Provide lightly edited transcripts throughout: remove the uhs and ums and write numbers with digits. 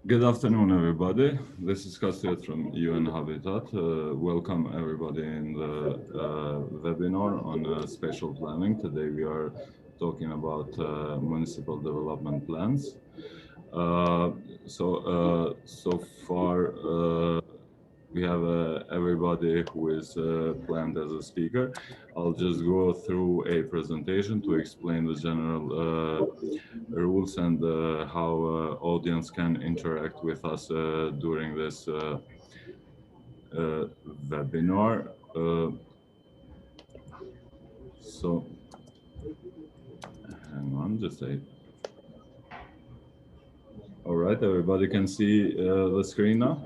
Good afternoon, everybody. This is Castiel from UN Habitat. Welcome everybody in the webinar on spatial planning. Today we are talking about municipal development plans. So far we have everybody who is planned as a speaker. I'll just go through a presentation to explain the general rules and how audience can interact with us during this webinar. So hang on, just a. All right, everybody can see the screen now?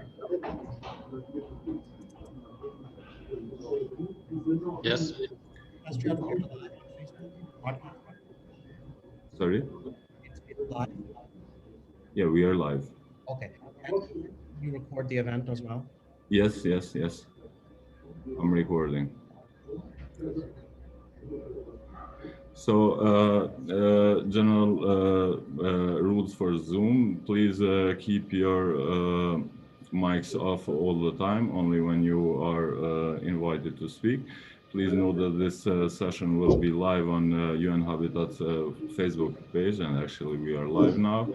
Yes. Sorry? It's live. Yeah, we are live. Okay. And you record the event as well? Yes. I'm recording. So general rules for Zoom, please keep your mics off all the time, only when you are invited to speak. Please note that this session will be live on UN Habitat's Facebook page, and actually we are live now.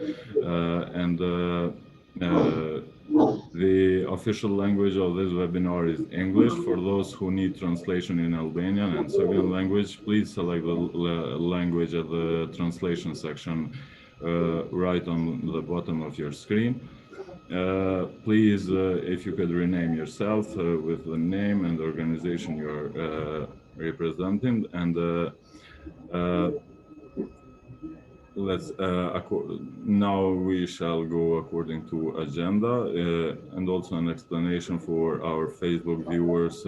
The official language of this webinar is English. For those who need translation in Albanian and Serbian language, please select the language at the translation section right on the bottom of your screen. Please, if you could rename yourself with the name and the organization you're representing, and now we shall go according to agenda, and also an explanation for our Facebook viewers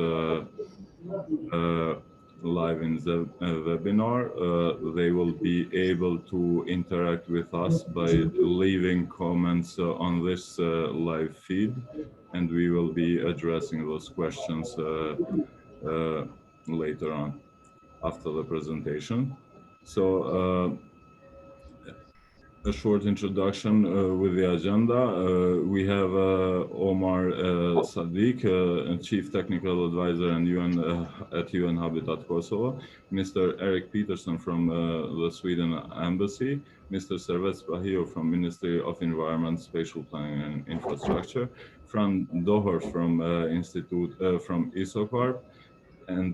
live in the webinar. They will be able to interact with us by leaving comments on this live feed, and we will be addressing those questions later on after the presentation. So a short introduction with the agenda. We have Omar Siddique, Chief Technical Advisor and at UN Habitat Kosovo, Mr. Erik Petterssen from the Sweden Embassy, Mr. Servet Spahiu from Ministry of Environment, Spatial Planning and Infrastructure, Fran Dohor from from ISOCARP, and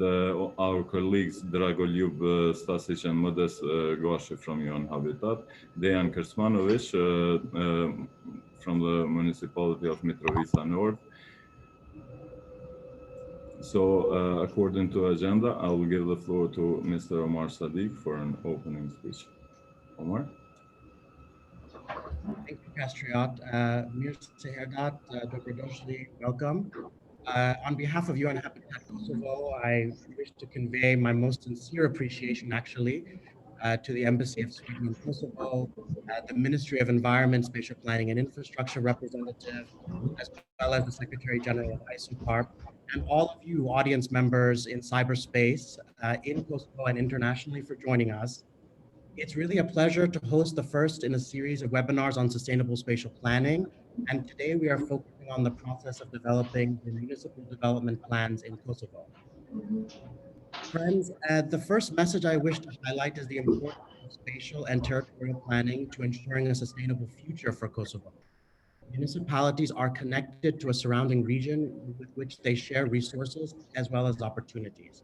our colleagues Dragoljub Stasic and Modest Goshi from UN Habitat, Dejan Kersmanovic from the Municipality of Mitrovica North. So according to agenda, I will give the floor to Mr. Omar Siddique for an opening speech. Omar? Thank you, Castriot. Mir Seherdat, Dobrodošli, welcome. On behalf of UN Habitat Kosovo, I wish to convey my most sincere appreciation, actually, to the Embassy of Sweden in Kosovo, the Ministry of Environment, Spatial Planning and Infrastructure representative, as well as the Secretary General of ISOCARP, and all of you audience members in cyberspace in Kosovo and internationally for joining us. It's really a pleasure to host the first in a series of webinars on sustainable spatial planning. And today we are focusing on the process of developing the municipal development plans in Kosovo. Friends, the first message I wish to highlight is the importance of spatial and territorial planning to ensuring a sustainable future for Kosovo. Municipalities are connected to a surrounding region with which they share resources as well as opportunities.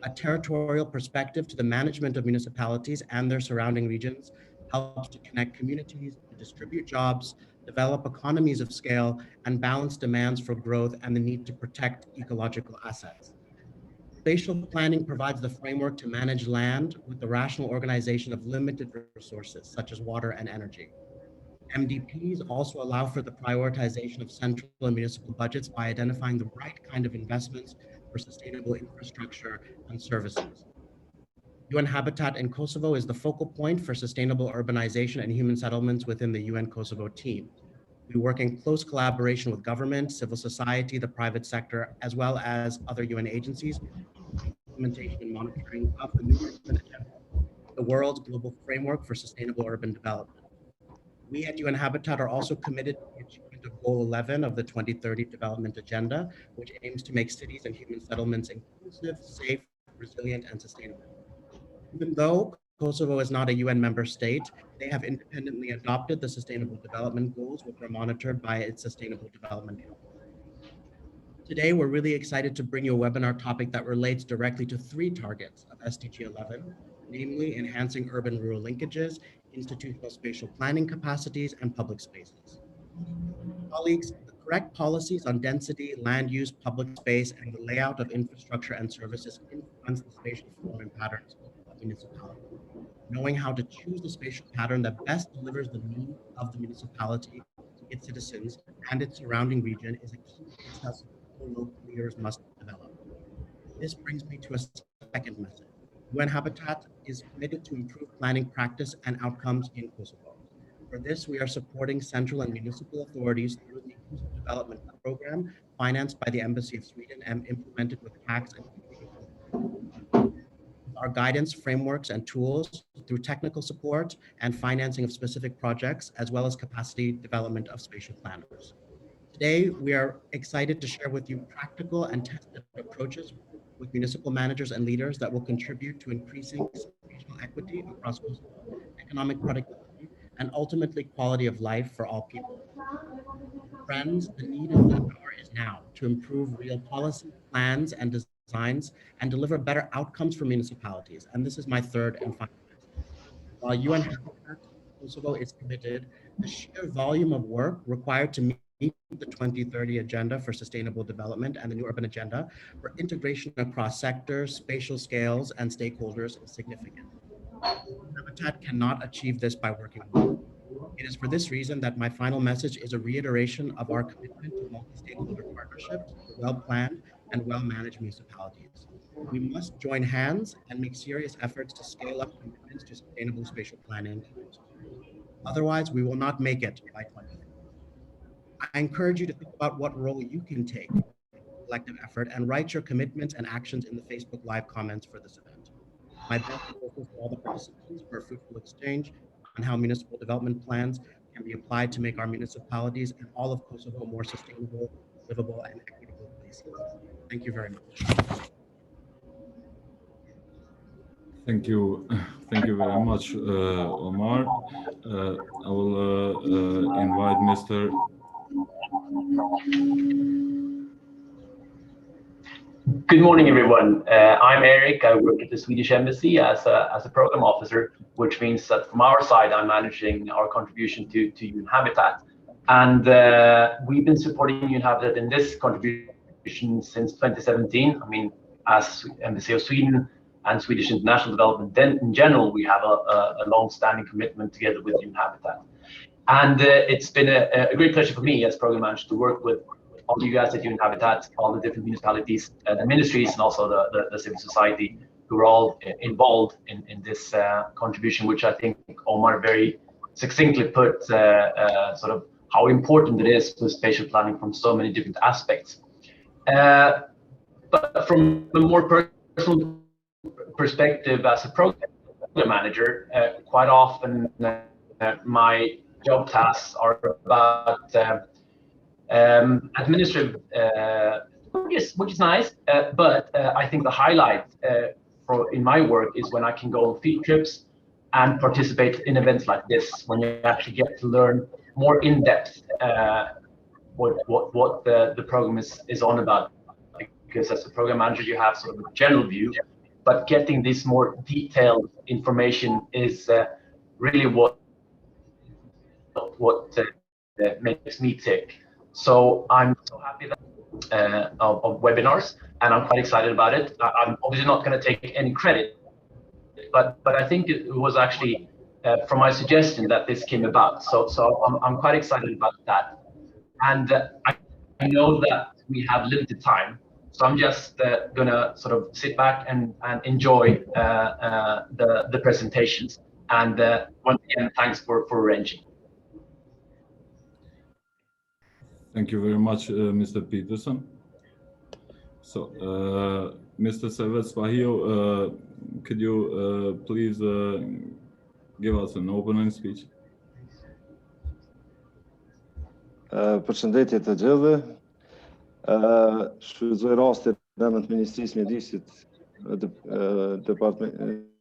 A territorial perspective to the management of municipalities and their surrounding regions helps to connect communities, to distribute jobs, develop economies of scale, and balance demands for growth and the need to protect ecological assets. Spatial planning provides the framework to manage land with the rational organization of limited resources, such as water and energy. MDPs also allow for the prioritization of central and municipal budgets by identifying the right kind of investments for sustainable infrastructure and services. UN Habitat in Kosovo is the focal point for sustainable urbanization and human settlements within the UN Kosovo team. We work in close collaboration with government, civil society, the private sector, as well as other UN agencies, implementation and monitoring of the new urban agenda, the world's global framework for sustainable urban development. We at UN Habitat are also committed to the achievement of Goal 11 of the 2030 Development Agenda, which aims to make cities and human settlements inclusive, safe, resilient, and sustainable. Even though Kosovo is not a UN member state, they have independently adopted the Sustainable Development Goals, which are monitored by its Sustainable Development Council. Today, we're really excited to bring you a webinar topic that relates directly to three targets of SDG 11, namely enhancing urban-rural linkages, institutional spatial planning capacities, and public spaces. Colleagues, the correct policies on density, land use, public space, and the layout of infrastructure and services influence the spatial form and patterns of municipality. Knowing how to choose the spatial pattern that best delivers the needs of the municipality to its citizens and its surrounding region is a key process local leaders must develop. This brings me to a second message. UN Habitat is committed to improve planning practice and outcomes in Kosovo. For this, we are supporting central and municipal authorities through the Inclusive Development Program financed by the Embassy of Sweden and implemented with tax and our guidance, frameworks, and tools through technical support and financing of specific projects, as well as capacity development of spatial planners. Today, we are excited to share with you practical and tested approaches with municipal managers and leaders that will contribute to increasing spatial equity across economic productivity and ultimately quality of life for all people. Friends, the need and the power is now to improve real policy, plans, and designs and deliver better outcomes for municipalities. And this is my third and final message. While UN Habitat Kosovo is committed, the sheer volume of work required to meet the 2030 Agenda for Sustainable Development and the New Urban Agenda for integration across sectors, spatial scales, and stakeholders is significant. Habitat cannot achieve this by working alone. It is for this reason that my final message is a reiteration of our commitment to multi-stakeholder partnerships, well-planned and well-managed municipalities. We must join hands and make serious efforts to scale up commitments to sustainable spatial planning. Otherwise, we will not make it by 2050. I encourage you to think about what role you can take in collective effort and write your commitments and actions in the Facebook Live comments for this event. My best wishes to all the participants for a fruitful exchange on how municipal development plans can be applied to make our municipalities and all of Kosovo more sustainable, livable, and equitable places. Thank you very much. Thank you. Thank you very much, Omar. I will invite Mr. Good morning, everyone. I'm Erik. I work at the Swedish Embassy as a program officer, which means that from our side, I'm managing our contribution to UN Habitat. And we've been supporting UN Habitat in this contribution since 2017. I mean, as Embassy of Sweden and Swedish International Development in general, we have a long-standing commitment together with UN Habitat. And it's been a great pleasure for me as program manager to work with all you guys at UN Habitat, all the different municipalities, the ministries, and also the civil society who are all involved in this contribution, which I think Omar very succinctly put sort of how important it is for spatial planning from so many different aspects. But from a more personal perspective as a program manager, quite often my job tasks are about administrative, which is nice, but I think the highlight in my work is when I can go on field trips and participate in events like this, when you actually get to learn more in depth what the program is on about. Because as a program manager, you have sort of a general view, but getting this more detailed information is really what makes me tick. So I'm so happy that of webinars, and I'm quite excited about it. I'm obviously not going to take any credit, but I think it was actually from my suggestion that this came about. So I'm quite excited about that, and I know that we have limited time, so I'm just gonna sort of sit back and enjoy the presentations. And once again, thanks for arranging. Thank you very much, Mr. Petterssen. So, Mr. Servet Spahiu, could you please give us an opening speech? Përshëndetje të gjithëve. Shfrytëzoj rastin në emër të Ministrisë Mjedisit,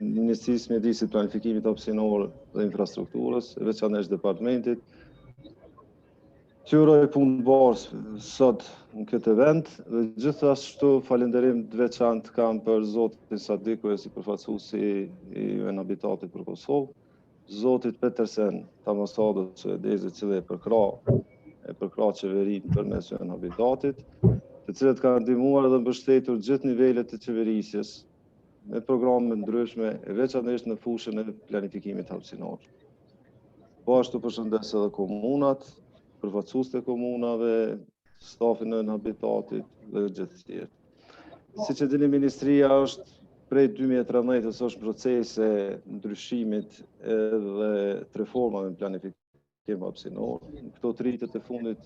Ministrisë Mjedisit, Planifikimit Hapësinor dhe Infrastrukturës, veçanërisht departamentit. Që uroj punë barë sot në këtë event dhe gjithashtu falenderim të veçantë kam për zotin Siddique si përfaqësuesi i inhabitatit për Kosovë, zotit Petterssen të ambasadës suedeze që e përkra qeverinë përmes inhabitatit, të cilët kanë ndihmuar dhe mbështetur gjithë nivelet të qeverisjes me programe ndryshme, veçanërisht në fushën e planifikimit hapësinor. Po ashtu përshëndes edhe komunat, përfaqësues të komunave, stafin e inhabitatit dhe gjithë tjerë. Siç e dini, Ministria është prej 2013 është procese ndryshimit edhe të reformave në planifikim hapësinor. Në këto 3 vitet e fundit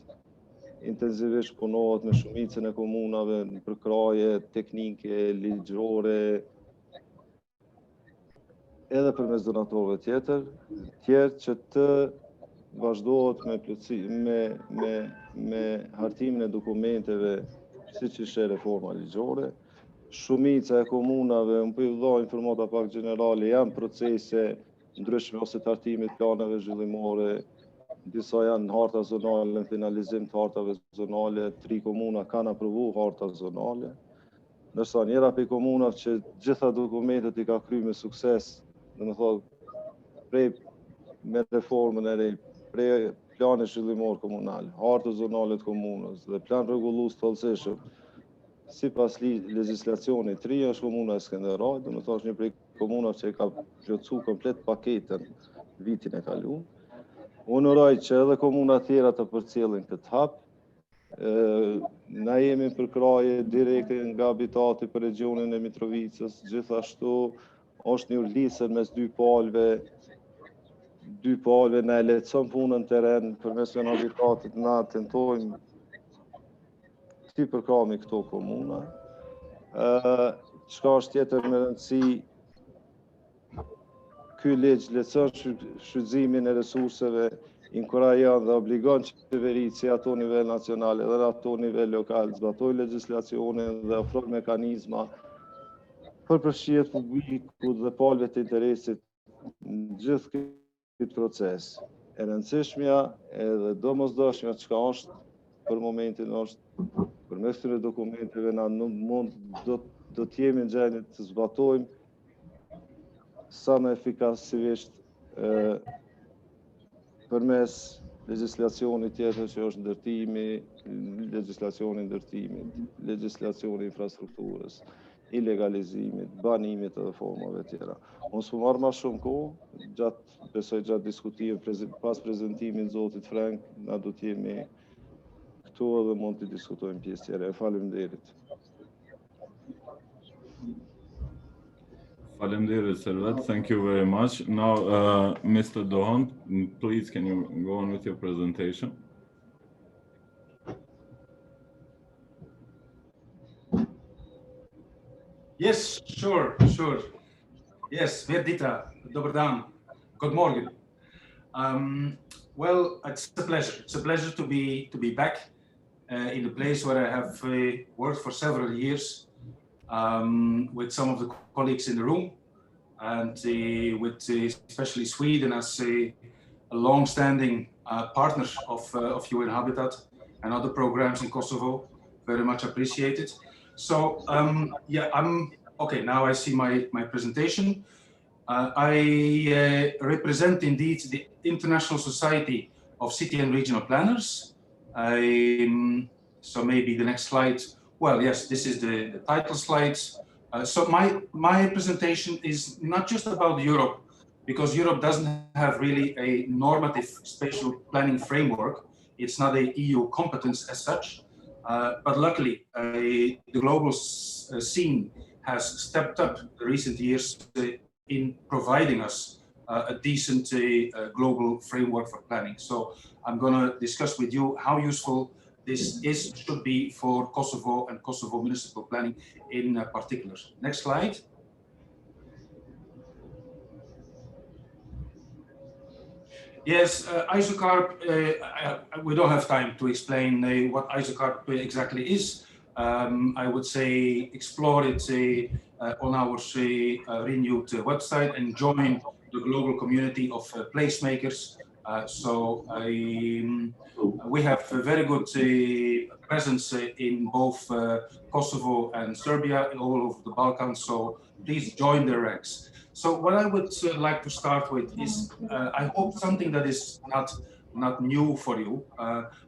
intensivisht punohet me shumicën e komunave në përkraje teknike, ligjore, edhe përmes donatorëve tjerë që të vazhdohet me hartimin e dokumenteve siç ishte reforma ligjore. Shumica e komunave, unë po ju dha informata pak gjenerale, janë procese ndryshme ose të hartimit planeve zhvillimore, disa janë harta zonale, në finalizim të hartave zonale, 3 komuna kanë aprovu harta zonale, ndërsa njëra prej komunave që gjitha dokumentet i ka kryer me sukses, domethënë prej me reformën e re, prej planit zhvillimor komunal, hartës zonale të komunës dhe plan rregullues të hollësishëm, sipas legjislacionit 3 është komuna e Skënderajit, domethënë është një prej komunave që ka plotësuar komplet paketën vitin e kaluar. Unë uroj që edhe komuna tjera të përcjellin këtë hap. Na jemi në përkraje direkte nga habitati për regionin e Mitrovicës, gjithashtu është një lidhje mes 2 palëve, na e lehtëson punën në teren, përmes habitatit na tentojmë të përkrahemi këto komuna. Çka është tjetër me rëndësi, ky ligj lehtëson shfrytëzimin e resurseve, inkurajon dhe obligon qeveritë si ato nivel nacional edhe ato nivel lokal të zbatojnë legjislacionin dhe ofrojnë mekanizma për përfshirjen e publikut dhe palëve të interesit në gjithë këtë proces. E rëndësishmja edhe domosdoshmja çka është për momentin është përmes këtyre dokumenteve na do të jemi në gjendje të zbatojmë sa më efikasisht përmes legjislacionit tjetër që është ndërtimi, legjislacioni i ndërtimit, legjislacioni i infrastrukturës, i legalizimit, banimit edhe formave tjera. Unë s'u marr më shumë kohë, besoj gjatë diskutimit pas prezantimit zotit Frank, na do të jemi këtu edhe mund të diskutojmë pjesë tjera. Faleminderit. Faleminderit, Servet. Thank you very much. Now, Mr. Dohan, please, can you go on with your presentation? Yes, sure. Yes, Verdita, dobar dan, good morning. Well, it's a pleasure. It's a pleasure to be back in a place where I have worked for several years with some of the colleagues in the room, and with especially Sweden as a long-standing partner of UN Habitat and other programs in Kosovo. Very much appreciated. So yeah, okay. Now I see my presentation. I represent indeed the International Society of City and Regional Planners. So maybe the next slide. Well, yes, this is the title slides. So my presentation is not just about Europe, because Europe doesn't have really a normative spatial planning framework. It's not a EU competence as such. But luckily, the global scene has stepped up in recent years in providing us a decent global framework for planning. So I'm going to discuss with you how useful this should be for Kosovo and Kosovo municipal planning in particular. Next slide. Yes, ISOCARP, we don't have time to explain what ISOCARP exactly is. I would say explore it on our renewed website and join the global community of placemakers. We have a very good presence in both Kosovo and Serbia, all over the Balkans, so please join the ranks. So what I would like to start with is, I hope something that is not new for you,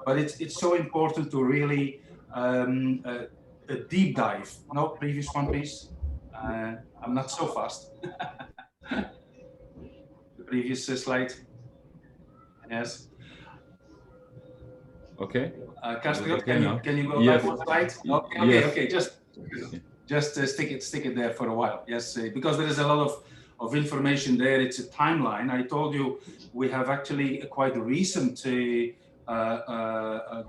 but it's so important to really a deep dive. No, previous one, please. I'm not so fast. The previous slide. Yes. Okay. Castro, Okay, can you go yes. back one slide? Okay, yes. okay, just stick it there for a while. Yes, because there is a lot of information there. It's a timeline. I told you we have actually a quite recent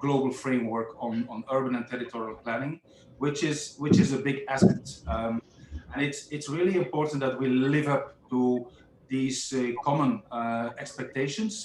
global framework on urban and territorial planning, which is a big asset. And it's really important that we live up to these common expectations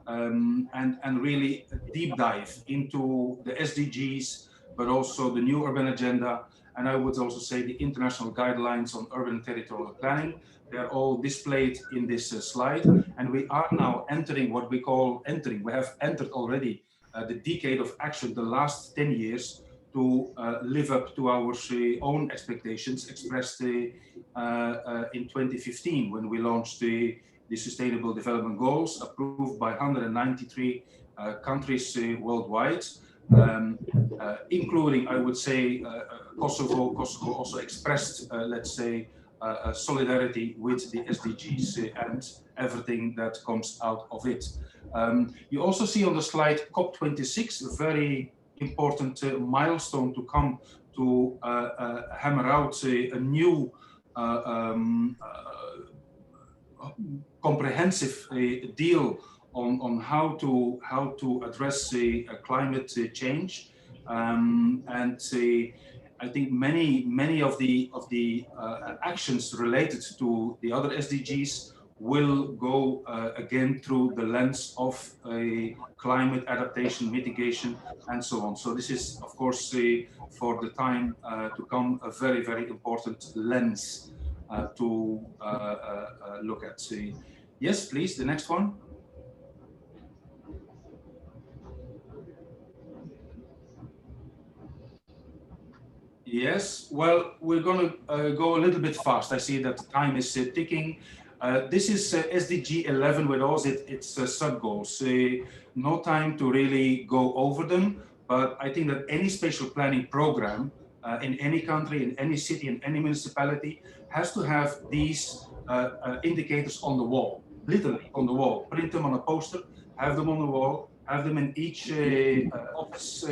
and really deep dive into the SDGs, but also the new urban agenda. And I would also say the international guidelines on urban and territorial planning. They're all displayed in this slide. And we are now entering what we call entering. We have entered already the decade of action, the last 10 years, to live up to our own expectations expressed in 2015 when we launched the Sustainable Development Goals approved by 193 countries worldwide, including, I would say, Kosovo. Kosovo also expressed, let's say, solidarity with the SDGs and everything that comes out of it. You also see on the slide COP26, a very important milestone to come to hammer out a new comprehensive deal on how to address climate change, and I think many of the actions related to the other SDGs will go again through the lens of climate adaptation, mitigation, and so on. So this is, of course, for the time to come, a very, very important lens to look at. Yes, please, the next one. Yes, well, we're going to go a little bit fast. I see that time is ticking. This is SDG 11 with all its sub-goals. No time to really go over them, but I think that any spatial planning program in any country, in any city, in any municipality has to have these indicators on the wall, literally on the wall. Print them on a poster, have them on the wall, have them in each office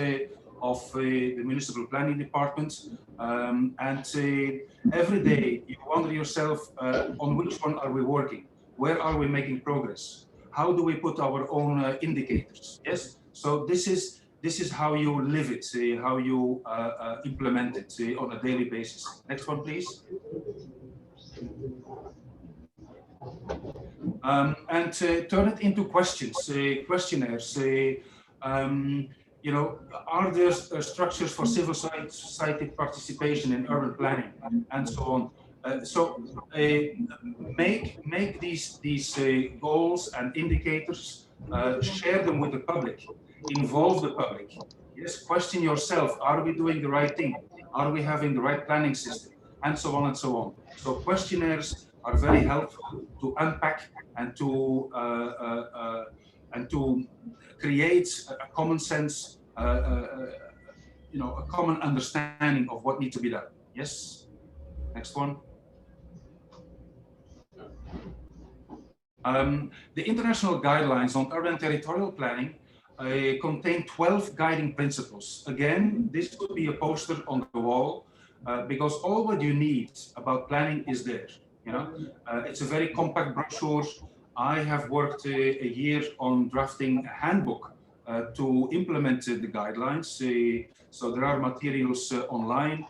of the municipal planning department, and every day you wonder yourself, on which one are we working? Where are we making progress? How do we put our own indicators? Yes, so this is how you live it, how you implement it on a daily basis. Next one, please. And turn it into questions, questionnaires. You know, are there structures for civil society participation in urban planning, and so on? Make these goals and indicators, share them with the public, involve the public. Yes, question yourself: are we doing the right thing? Are we having the right planning system? And so on and so on. So questionnaires are very helpful to unpack and to create a common sense, you know, a common understanding of what needs to be done. Yes. Next one. The international guidelines on urban territorial planning contain 12 guiding principles. Again, this could be a poster on the wall because all what you need about planning is there. You know, it's a very compact brochure. I have worked a year on drafting a handbook to implement the guidelines. So there are materials online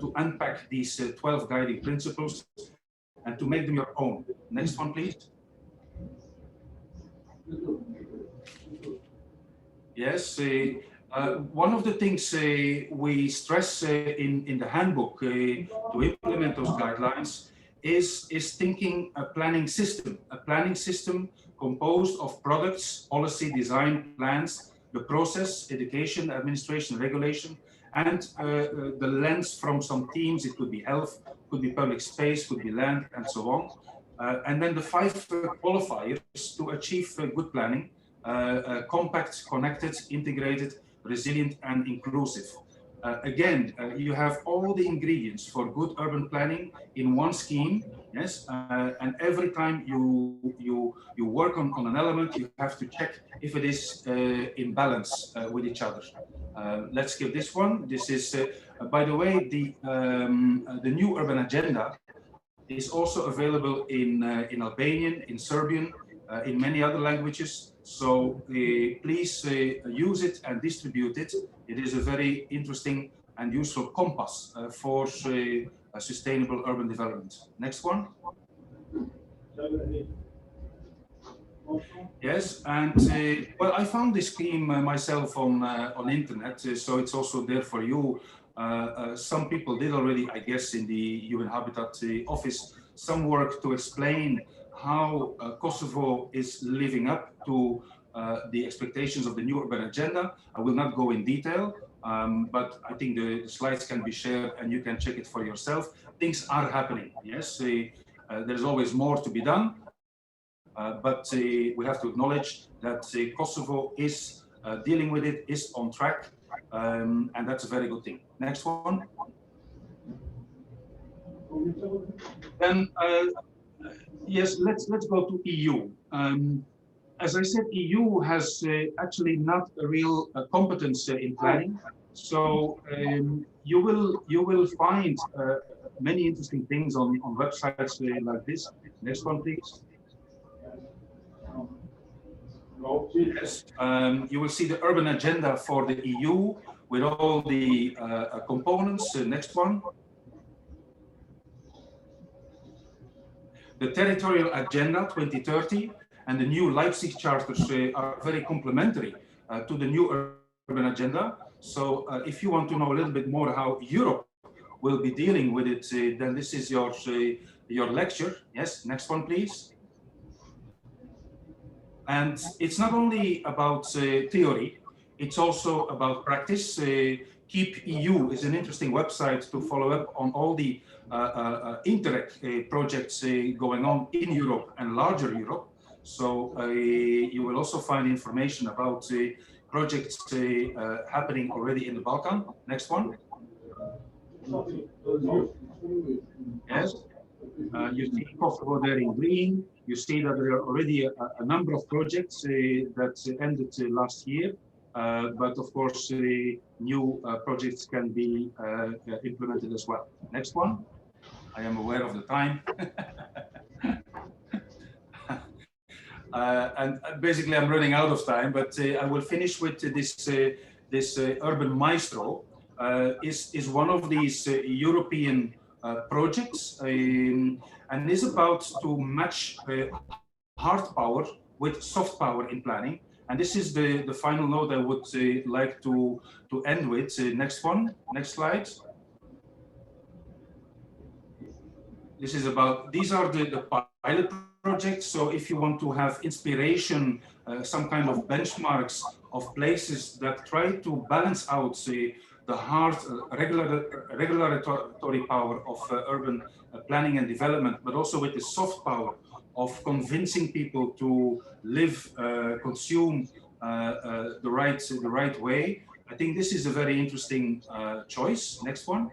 to unpack these 12 guiding principles and to make them your own. Next one, please. Yes, one of the things we stress in the handbook to implement those guidelines is thinking a planning system composed of products, policy, design, plans, the process, education, administration, regulation, and the lens from some themes. It could be health, could be public space, could be land, and so on. And then the 5 qualifiers to achieve good planning: compact, connected, integrated, resilient, and inclusive. Again, you have all the ingredients for good urban planning in one scheme, yes. And every time you work on an element, you have to check if it is in balance with each other. Let's skip this one. This is, by the way, the new urban agenda is also available in Albanian, in Serbian, in many other languages. So please use it and distribute it. It is a very interesting and useful compass for a sustainable urban development. Next one. Yes, and well, I found this scheme myself on internet, so it's also there for you. Some people did already, I guess, in the UN Habitat office, some work to explain how Kosovo is living up to the expectations of the new urban agenda. I will not go in detail, but I think the slides can be shared and you can check it for yourself. Things are happening, yes. There's always more to be done, but we have to acknowledge that Kosovo is dealing with it, is on track, and that's a very good thing. Next one. Then, yes, let's go to EU. As I said, EU has actually not a real competence in planning. So you will find many interesting things on websites like this. Next one, please. Yes, you will see the urban agenda for the EU with all the components. Next one. The Territorial Agenda 2030 and the new Leipzig charters are very complementary to the new urban agenda. So if you want to know a little bit more how Europe will be dealing with it, then this is your lecture. Yes, next one, please. And it's not only about theory, it's also about practice. Keep EU is an interesting website to follow up on all the Interreg projects going on in Europe and larger Europe. So you will also find information about projects happening already in the Balkan. Next one. Yes. You see Kosovo there in green. You see that there are already a number of projects that ended last year. But of course, new projects can be implemented as well. Next one. I am aware of the time. And basically, I'm running out of time, but I will finish with this urban maestro. Is one of these European projects, and is about to match hard power with soft power in planning. And this is the final note I would like to end with. Next one, next slide. This is about, these are the pilot projects. So if you want to have inspiration, some kind of benchmarks of places that try to balance out the hard regulatory power of urban planning and development, but also with the soft power of convincing people to live, consume the right way. I think this is a very interesting choice. Next one.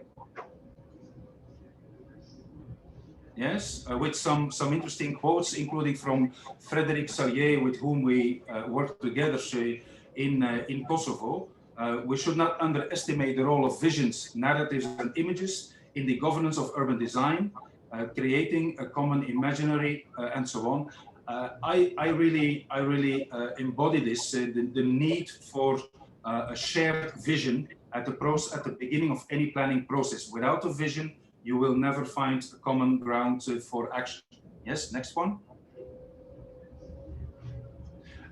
Yes, with some interesting quotes, including from Frédéric Sallier, with whom we work together in Kosovo. We should not underestimate the role of visions, narratives, and images in the governance of urban design, creating a common imaginary, and so on. I really embody this, the need for a shared vision at the beginning of any planning process. Without a vision, you will never find a common ground for action. Yes, next one.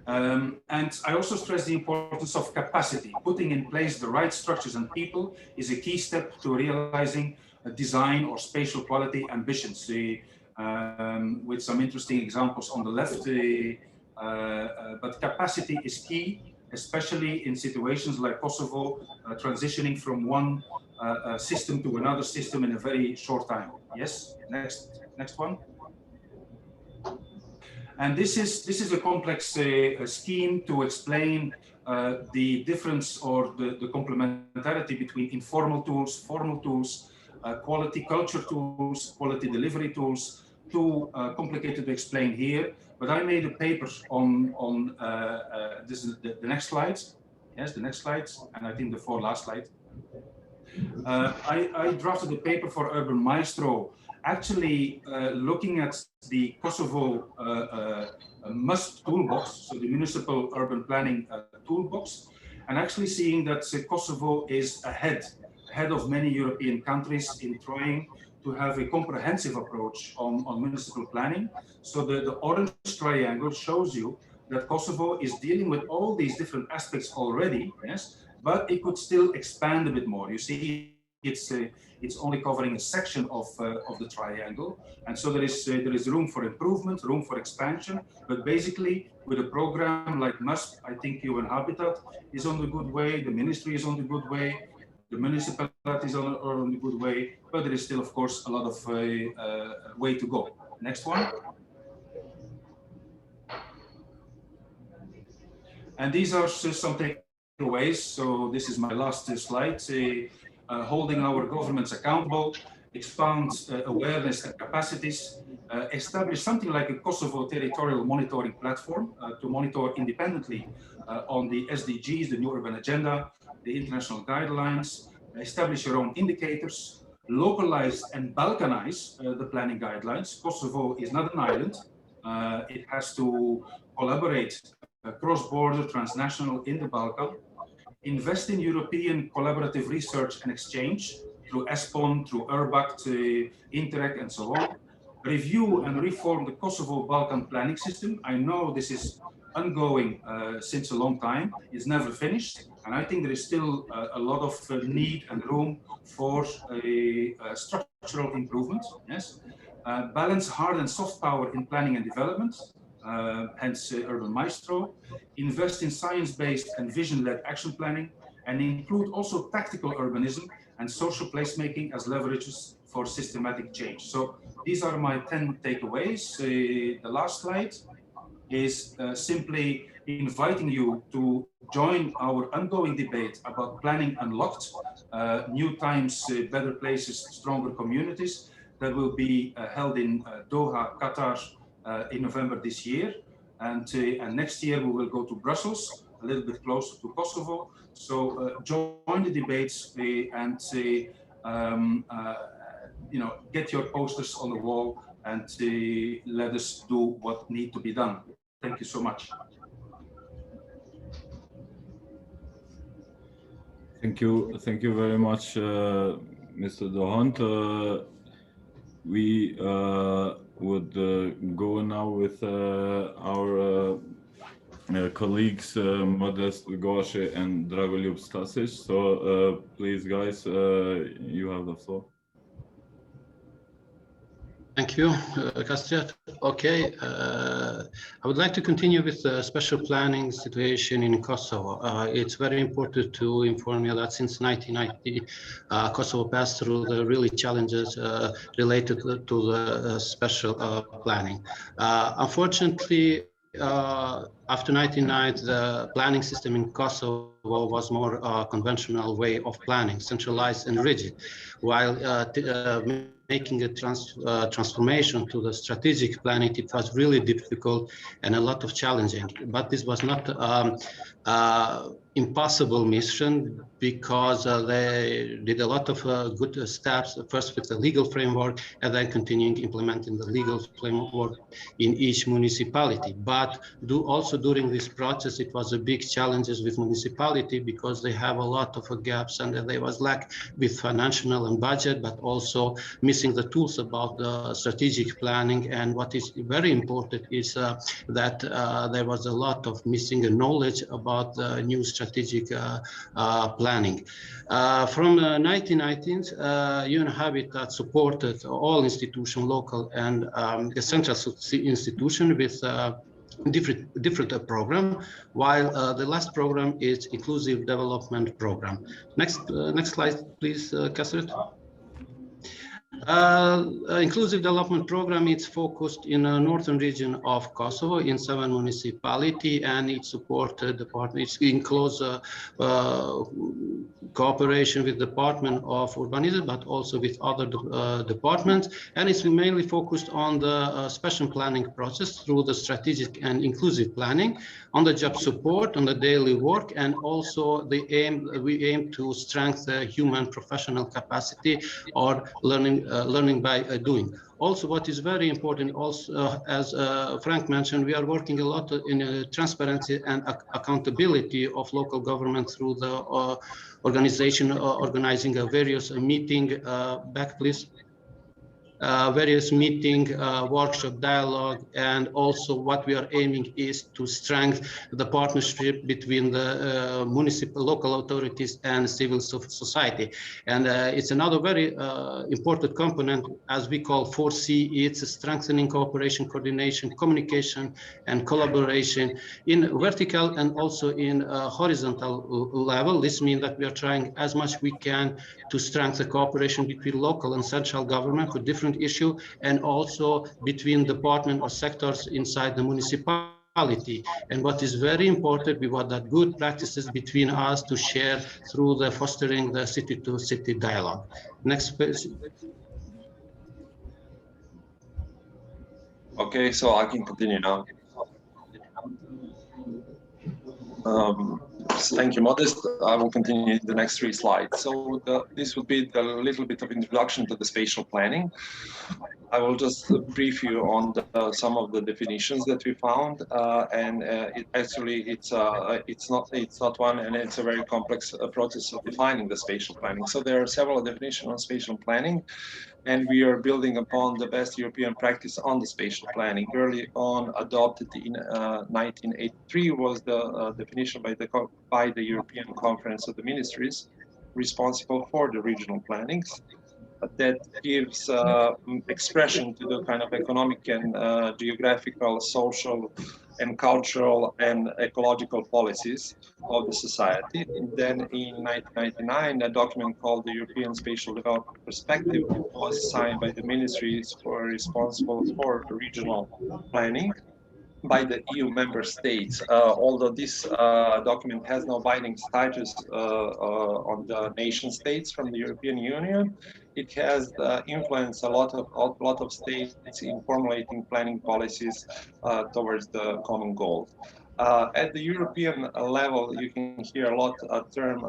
And I also stress the importance of capacity. Putting in place the right structures and people is a key step to realizing design or spatial quality ambitions, with some interesting examples on the left. But capacity is key, especially in situations like Kosovo, transitioning from one system to another system in a very short time. Yes, next one. And this is a complex scheme to explain the difference or the complementarity between informal tools, formal tools, quality culture tools, quality delivery tools. Too complicated to explain here, but I made a paper on this is the next slide. Yes, the next slide, and I think the last slide. I drafted a paper for Urban Maestro, actually looking at the Kosovo MUST toolbox, so the Municipal Urban Planning toolbox, and actually seeing that Kosovo is ahead of many European countries in trying to have a comprehensive approach on municipal planning. So the orange triangle shows you that Kosovo is dealing with all these different aspects already, yes, but it could still expand a bit more. You see, it's only covering a section of the triangle, and so there is room for improvement, room for expansion. But basically, with a program like MUST, I think Inhabitant is on the good way, the ministry is on the good way, the municipalities are on the good way, but there is still, of course, a lot of way to go. Next one. And these are some takeaways. So this is my last slide. Holding our governments accountable, expand awareness and capacities, establish something like a Kosovo territorial monitoring platform to monitor independently on the SDGs, the New Urban Agenda, the international guidelines, establish your own indicators, localize and Balkanize the planning guidelines. Kosovo is not an island. It has to collaborate cross-border, transnational in the Balkan. Invest in European collaborative research and exchange through ESPON, through URBACT, Interreg, and so on. Review and reform the Kosovo-Balkan planning system. I know this is ongoing since a long time. It's never finished. And I think there is still a lot of need and room for a structural improvement. Yes. Balance hard and soft power in planning and development. Hence Urban Maestro, invest in science-based and vision-led action planning, and include also tactical urbanism and social placemaking as leverages for systematic change. So these are my 10 takeaways. The last slide is simply inviting you to join our ongoing debate about planning unlocked, new times, better places, stronger communities, that will be held in Doha, Qatar, in November this year, and next year we will go to Brussels, a little bit closer to Kosovo. So join the debates and get your posters on the wall and let us do what needs to be done. Thank you so much. Thank you very much, Mr. Dohant. We would go now with our colleagues Modest Goše and Dragoljub Stasic. So please, guys, you have the floor. Thank you, Kastriat. Okay, I would like to continue with the special planning situation in Kosovo. It's very important to inform you that since 1990, Kosovo passed through the really challenges related to the special planning. Unfortunately, after 1990, the planning system in Kosovo was more conventional way of planning, centralized and rigid, while making a transformation to the strategic planning, it was really difficult and a lot of challenging. But this was not impossible mission because they did a lot of good steps, first with the legal framework and then continuing implementing the legal framework in each municipality. But also during this process, it was a big challenges with municipality because they have a lot of gaps and there was lack with financial and budget, but also missing the tools about the strategic planning. And what is very important is that there was a lot of missing knowledge about the new strategic planning. From 1990s, Unhabitat supported all institutions, local and the central institution with different program, while the last program is inclusive development program. Next slide, please, Kasret. Inclusive development program, it's focused in a northern region of Kosovo in 7 municipalities, and it supported the partner. It's in close cooperation with Department of Urbanism, but also with other departments, and it's mainly focused on the special planning process through the strategic and inclusive planning, on the job support, on the daily work, and also we aim to strengthen human professional capacity or learning by doing. Also, what is very important, also as Frank mentioned, we are working a lot in transparency and accountability of local government through the organizing a various meeting. Back, please. Various meeting, workshop, dialogue, and also what we are aiming is to strengthen the partnership between the municipal, local authorities and civil society. And it's another very important component, as we call 4C. It's strengthening cooperation, coordination, communication, and collaboration in vertical and also in horizontal level. This means that we are trying as much we can to strengthen cooperation between local and central government for different issue, and also between department or sectors inside the municipality. And what is very important, we want that good practices between us to share through the fostering the city-to-city dialogue. Next page. Okay, so I can continue now. Thank you, Modest. I will continue the next 3 slides. So this would be a little bit of introduction to the spatial planning. I will just brief you on some of the definitions that we found, and it's not one, and it's a very complex process of defining the spatial planning. So there are several definitions on spatial planning, and we are building upon the best European practice on the spatial planning. Early on, adopted in 1983, was the definition by the European Conference of the Ministries responsible for the regional plannings. That gives expression to the kind of economic and geographical, social, and cultural and ecological policies of the society. And then in 1999, a document called the European Spatial Development Perspective was signed by the ministries responsible for regional planning by the EU member states. Although this document has no binding status on the nation states from the European Union, it has influenced a lot of states in formulating planning policies towards the common goals. At the European level, you can hear a lot a term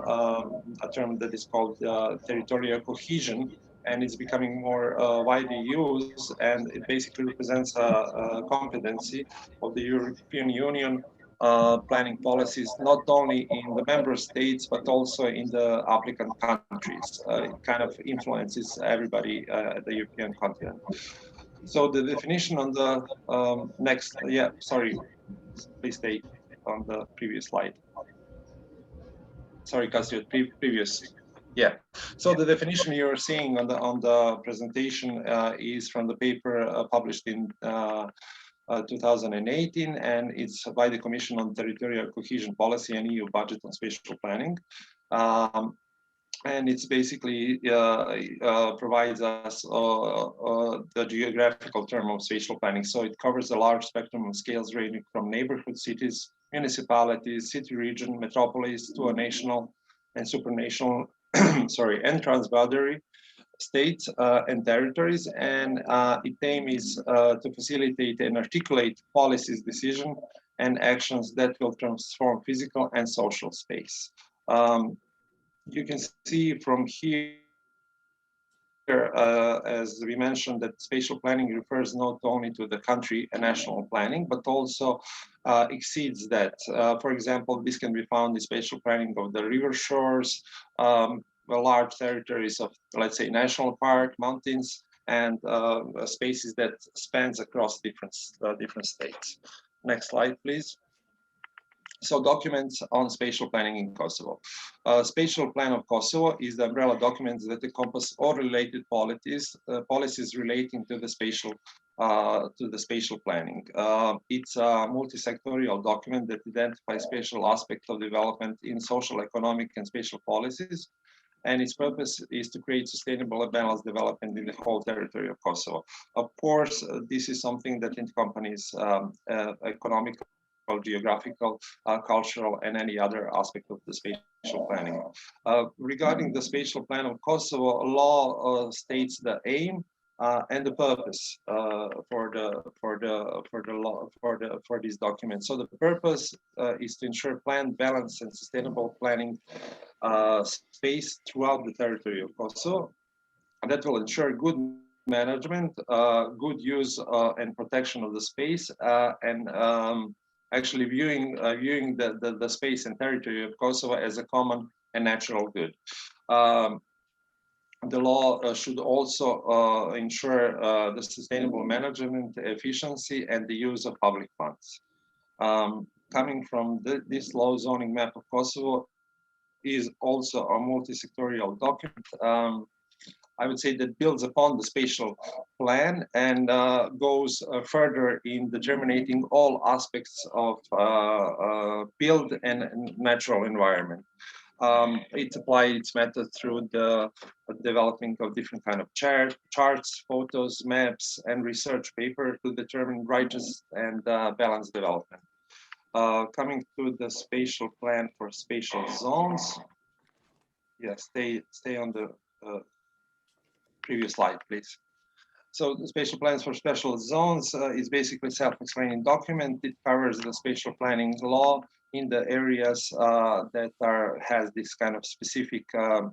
that is called territorial cohesion, and it's becoming more widely used, and it basically represents a competency of the European Union planning policies, not only in the member states, but also in the applicant countries. It kind of influences everybody at the European continent. So the definition on the next, please stay on the previous slide. Sorry, Kasio, previous. Yeah, so the definition you're seeing on the presentation is from the paper published in 2018, and it's by the Commission on Territorial Cohesion Policy and EU Budget on Spatial Planning. And it's basically provides us the geographical term of spatial planning. So it covers a large spectrum of scales ranging from neighborhood cities, municipalities, city region, metropolis, to a national and supranational and transboundary states and territories, and its aim is to facilitate and articulate policies, decision, and actions that will transform physical and social space. You can see from here, as we mentioned, that spatial planning refers not only to the country and national planning, but also exceeds that. For example, this can be found in spatial planning of the river shores, large territories of, let's say, national park, mountains, and spaces that spans across different states. Next slide, please. So documents on spatial planning in Kosovo. Spatial Plan of Kosovo is the umbrella document that encompass all related policies relating to the spatial planning. It's a multi-sectorial document that identifies spatial aspects of development in social, economic, and spatial policies. And its purpose is to create sustainable and balanced development in the whole territory of Kosovo. Of course, this is something that encompasses economic, geographical, cultural, and any other aspect of the spatial planning. Regarding the spatial plan of Kosovo, law states the aim and the purpose for this document. So the purpose is to ensure planned, balanced, and sustainable planning space throughout the territory of Kosovo, and that will ensure good management, good use and protection of the space, and actually viewing the space and territory of Kosovo as a common and natural good. The law should also ensure the sustainable management, efficiency, and the use of public funds. Coming from this law, zoning map of Kosovo is also a multi-sectorial document. I would say that builds upon the spatial plan and goes further in determining all aspects of built and natural environment. It applies its method through the developing of different kind of charts, photos, maps, and research paper to determine righteous and balanced development. Coming to the spatial plan for spatial zones. Yes, stay on the previous slide, please. So the spatial plans for special zones is basically self-explaining document. It covers the spatial planning law in the areas that has this kind of specific and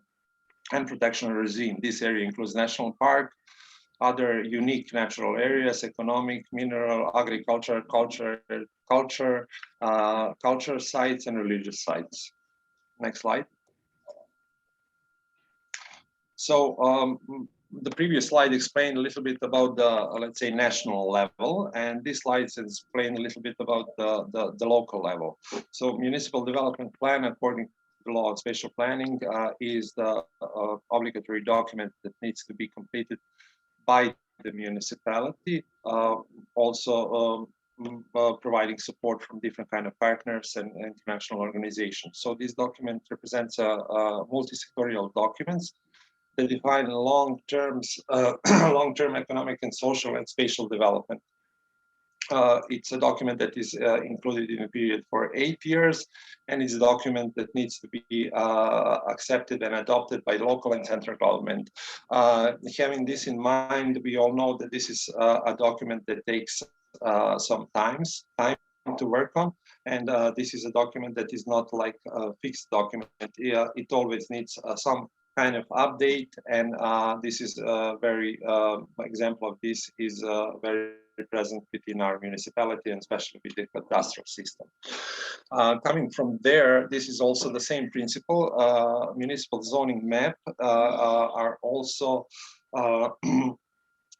protection regime. This area includes national park, other unique natural areas, economic, mineral, agriculture, culture sites, and religious sites. Next slide. So the previous slide explained a little bit about the, let's say, national level, and this slide explains a little bit about the local level. So municipal development plan, according to the law of spatial planning, is the obligatory document that needs to be completed by the municipality, also providing support from different kind of partners and international organizations. So this document represents a multi-sectorial documents that define long-term economic and social and spatial development. It's a document that is included in a period for 8 years, and it's a document that needs to be accepted and adopted by local and central government. Having this in mind, we all know that this is a document that takes some time to work on, and this is a document that is not like a fixed document. It always needs some kind of update, and this is a very example of this is very present within our municipality, and especially with the cadastral system. Coming from there, this is also the same principle. Municipal zoning map are also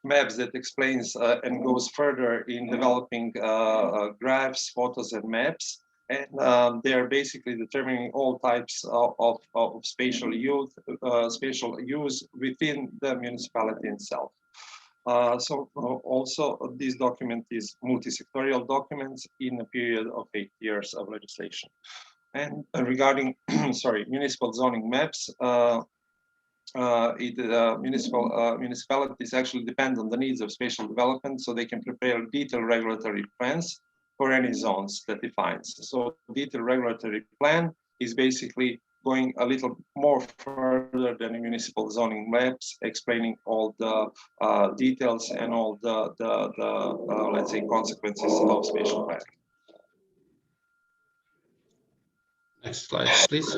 maps that explains and goes further in developing graphs, photos, and maps. And they are basically determining all types of spatial use within the municipality itself. So also this document is multi-sectorial documents in a period of 8 years of legislation. And regarding, sorry, municipal zoning maps, municipalities actually depend on the needs of spatial development, so they can prepare detailed regulatory plans for any zones that defines. So detailed regulatory plan is basically going a little more further than the municipal zoning maps, explaining all the details and all the let's say, consequences of spatial planning. Next slide, please.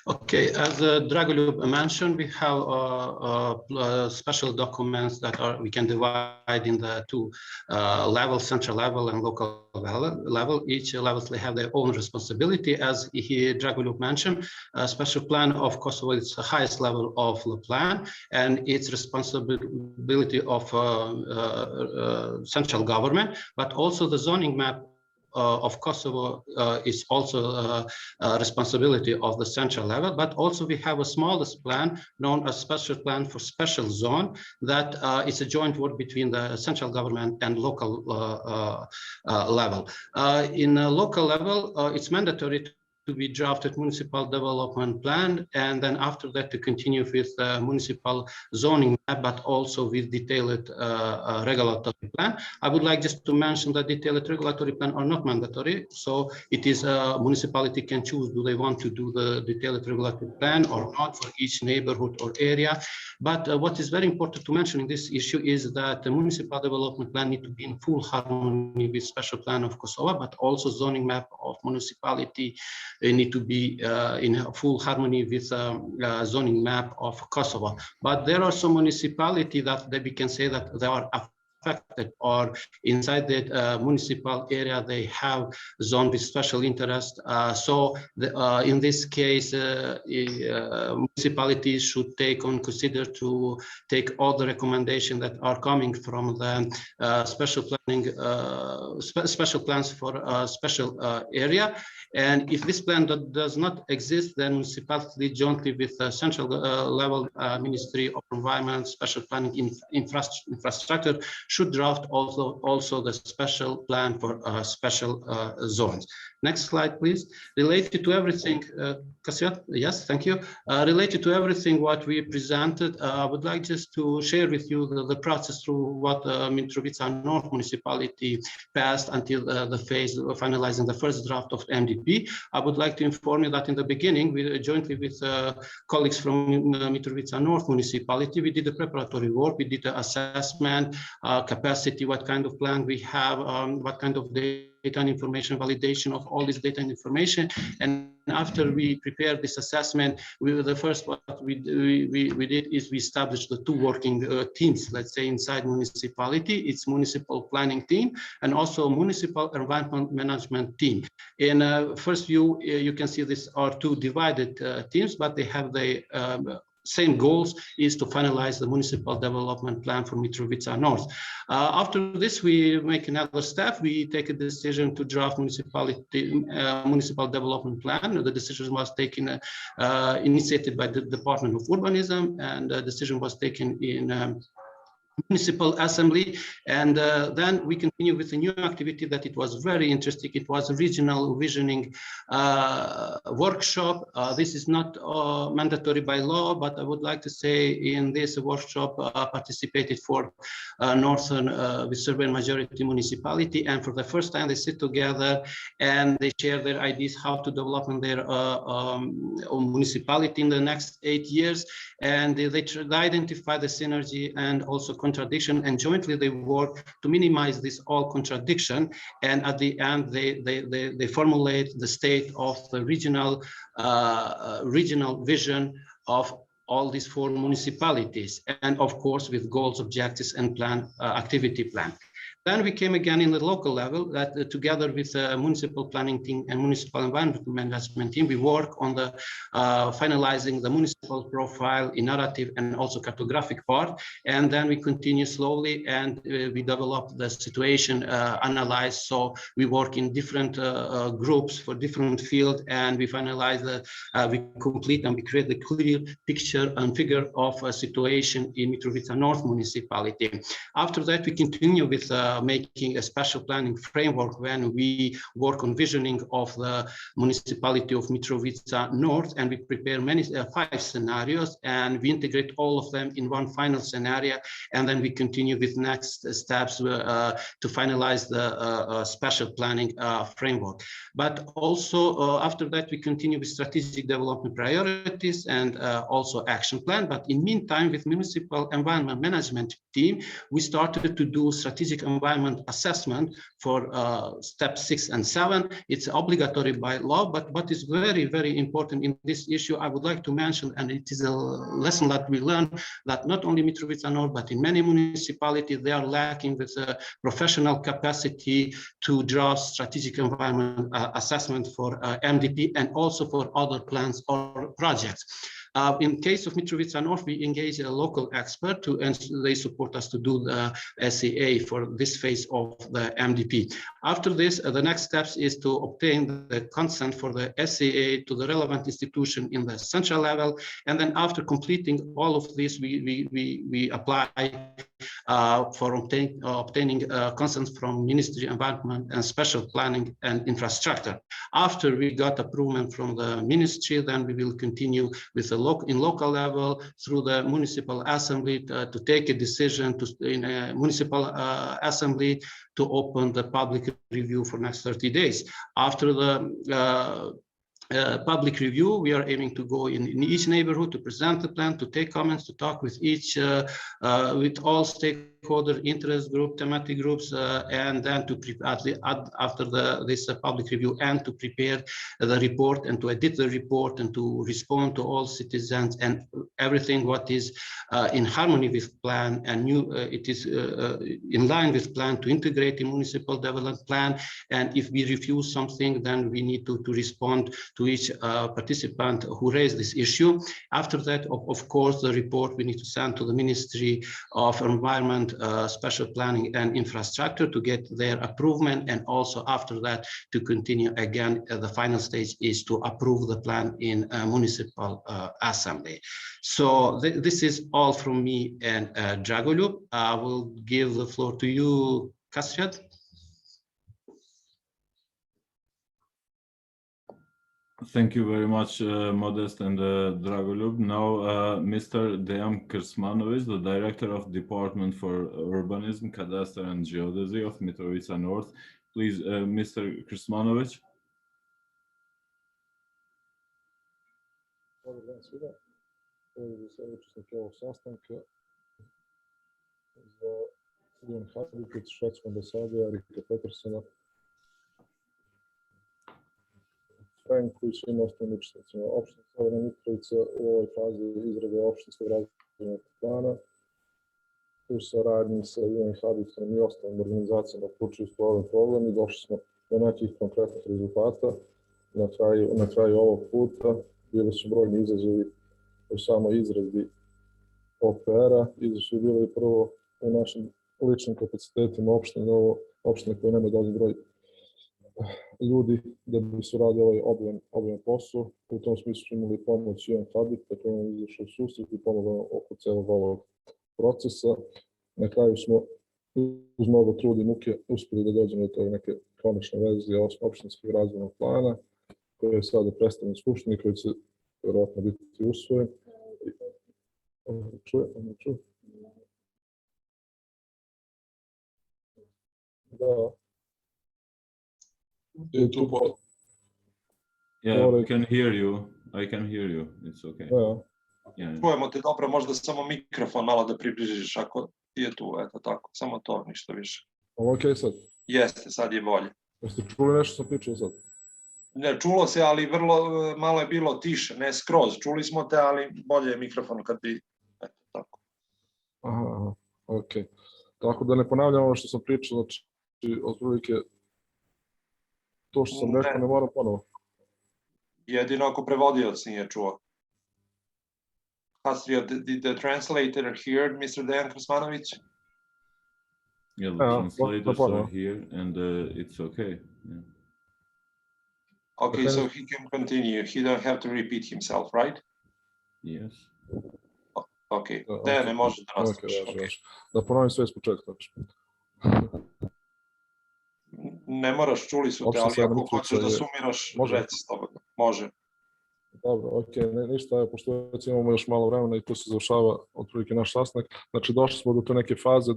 Okay, as Dragolub mentioned, we have special documents that we can divide in the two levels, central level and local level. Each levels they have their own responsibility. As Dragolub mentioned, a special plan of Kosovo is the highest level of the plan, and it's responsibility of central government, but also the zoning map of Kosovo is also responsibility of the central level, but also we have a smallest plan known as special plan for special zone that is a joint work between the central government and local level. In a local level, it's mandatory to be drafted municipal development plan, and then after that to continue with municipal zoning map, but also with detailed regulatory plan. I would like just to mention that detailed regulatory plan are not mandatory, so it is a municipality can choose do they want to do the detailed regulatory plan or not for each neighborhood or area. But what is very important to mention in this issue is that the municipal development plan need to be in full harmony with special plan of Kosovo, but also zoning map of municipality need to be in full harmony with zoning map of Kosovo. But there are some municipalities that we can say that they are affected, or inside that municipal area they have zone with special interest. So in this case, municipalities should consider to take all the recommendations that are coming from the special planning, special plans for special area. And if this plan does not exist, then municipality jointly with the central level Ministry of Environment, Special Planning, Infrastructure should draft also the special plan for special zones. Next slide, please. Related to everything, Kasia, yes, thank you. Related to everything what we presented, I would like just to share with you the process through what Mitrovica North Municipality passed until the phase of finalizing the first draft of MDP. I would like to inform you that in the beginning, we jointly with colleagues from Mitrovica North Municipality, we did the preparatory work, we did the assessment, capacity, what kind of plan we have, what kind of data and information validation of all this data and information. And after we prepared this assessment, the first what we did is we established the two working teams, let's say inside municipality. It's municipal planning team and also municipal environment management team. In first view, you can see these are two divided teams, but they have the same goals, is to finalize the municipal development plan for Mitrovica North. After this, we make another step. We take a decision to draft municipal development plan. The decision was taken, initiated by the Department of Urbanism, and the decision was taken in Municipal Assembly, and then we continue with a new activity that it was very interesting. It was a regional visioning workshop. This is not mandatory by law, but I would like to say in this workshop participated for Northern with Serbian majority municipality, and for the first time they sit together and they share their ideas how to develop in their municipality in the next 8 years, and they identify the synergy and also contradiction, and jointly they work to minimize this all contradiction, and at the end they formulate the state of the regional vision of all these 4 municipalities, and of course with goals, objectives, and plan, activity plan. Then we came again in the local level that together with the municipal planning team and municipal environment management team, we work on the finalizing the municipal profile in narrative and also cartographic part. And then we continue slowly and we develop the situation analyze. So we work in different groups for different fields, and we finalize we complete and we create the clear picture and figure of a situation in Mitrovica North Municipality. After that, we continue with making a special planning framework when we work on visioning of the municipality of Mitrovica North, and we prepare many 5 scenarios, and we integrate all of them in one final scenario, and then we continue with next steps to finalize the special planning framework. But also after that, we continue with strategic development priorities and also action plan. But in meantime, with municipal environment management team, we started to do strategic environment environment assessment for step 6 and 7. It's obligatory by law, but what is very, very important in this issue, I would like to mention, and it is a lesson that we learned, that not only Mitrovica North, but in many municipalities, they are lacking with professional capacity to draw strategic environment assessment for MDP and also for other plans or projects. In case of Mitrovica North, we engage a local expert and they support us to do the SAA for this phase of the MDP. After this, the next steps is to obtain the consent for the SAA to the relevant institution in the central level. And then after completing all of this, we apply for obtaining consent from Ministry of Environment and Spatial Planning and Infrastructure. After we got approval from the ministry, then we will continue with the local level through the municipal assembly to take a decision in a municipal assembly to open the public review for next 30 days. After the public review, we are aiming to go in each neighborhood to present the plan, to take comments, to talk with with all stakeholder interest group, thematic groups, and then to prepare after this public review and to prepare the report and to edit the report and to respond to all citizens and everything what is in harmony with plan and it is in line with plan to integrate the municipal development plan. And if we refuse something, then we need to respond to each participant who raised this issue. After that, of course, the report we need to send to the Ministry of Environment, Spatial Planning and Infrastructure to get their approval, and also after that to continue again. The final stage is to approve the plan in municipal assembly. So this is all from me and Dragolub. I will give the floor to you, Kastriat. Thank you very much, Modest and Dragolub. Now, Mr. Dejan Krsmanovic, the Director of Department for Urbanism, Cadastre and Geodesy of Mitrovica North. Please, Mr. Krsmanovic. Dobar dan svima. Pozdrav za sve učesnike ovog sastanka. Za Untitled švedske ambasade Erika Petterssena, Franku i svim ostalim učesnicima. Opština Severna Mitrovica u ovoj fazi izrade opštinskog razvojnog plana u saradnji sa inhabitantom i ostalim organizacijama uključujući ovaj problem i došli smo do nekih konkretnih rezultata. Na kraju ovog puta bili su brojni izazovi u samoj izradi OPR-a. Izazovi su bili prvo u našim ličnim kapacitetima opštine koje nema dovoljno broj ljudi da bi se radio ovaj objem posao. U tom smislu smo imali pomoć Untitled koji nam izašao u susret i pomogao oko celog ovog procesa. Na kraju smo uz mnogo truda i muke uspeli da dođemo do tog neke konačne verzije opštinskog razvojnog plana koji je sada predstavljen Skupštini, koji će vjerojatno biti usvojen. Čuje? Da. Yeah, I can hear you. It's okay. Yeah. Čujemo te dobro, možda samo mikrofon malo da približiš ako ti je tu, eto tako, samo to, ništa više. Ok sad? Jeste, sad je bolje. Jeste čuli nešto sam pričao sad? Ne, čulo se, ali malo je bilo tiše, ne skroz, čuli smo te, ali bolje je mikrofon kad bi, eto tako. Aha, ok. Tako da ne ponavljam ono što sam pričao, znači, otprilike to što sam rekao ne moram ponovo. Jedino ako prevodioc nije čuo. Did the translator hear Mr. Dejan Krsmanovic? Yeah, the translators are here and it's okay. Yeah. Okay, so he can continue. He don't have to repeat himself, right? Yes. Okay, then ne može da nastaviš. Da ponovim sve iz početka. Ne moraš, čuli su te, ali ako hoćeš da sumiraš, reci slobodno. Može. Dobro, ok, ništa, evo, pošto već imamo još malo vremena i tu se završava otprilike naš sastanak. Znači, došli smo do te neke faze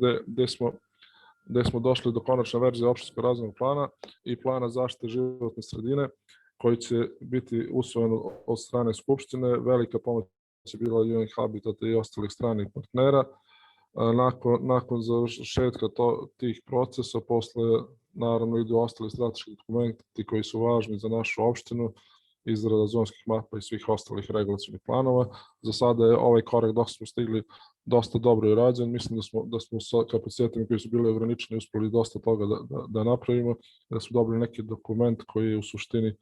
gde smo došli do konačne verzije opštinskog razvojnog plana i plana zaštite životne sredine, koji će biti usvojen od strane Skupštine. Velika pomoć je bila Unhabitat i ostalih stranih partnera. Nakon završetka tih procesa, posle naravno idu ostali strateški dokumenti koji su važni za našu opštinu, izrada zonskih mapa i svih ostalih regulacionih planova. Za sada je ovaj korak dok smo stigli dosta dobro i rađen. Mislim da smo sa kapacitetima koji su bili ograničeni uspeli dosta toga da napravimo, da smo dobili neki dokument koji je u suštini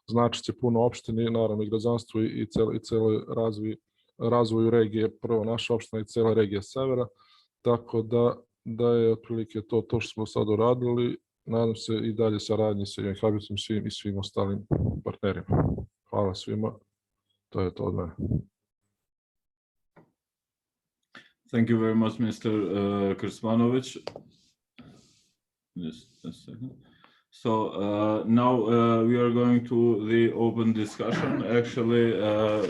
značiće puno opštini, naravno i građanstvu i cele razvoju regije, prvo naša opština i cele regije severa, tako da je otprilike to što smo sad uradili. Nadam se i dalje saradnji sa inhabitatom i svim ostalim partnerima. Hvala svima, to je to od mene. Thank you very much, Mr. Krsmanović. Just a second. So now we are going to the open discussion, actually,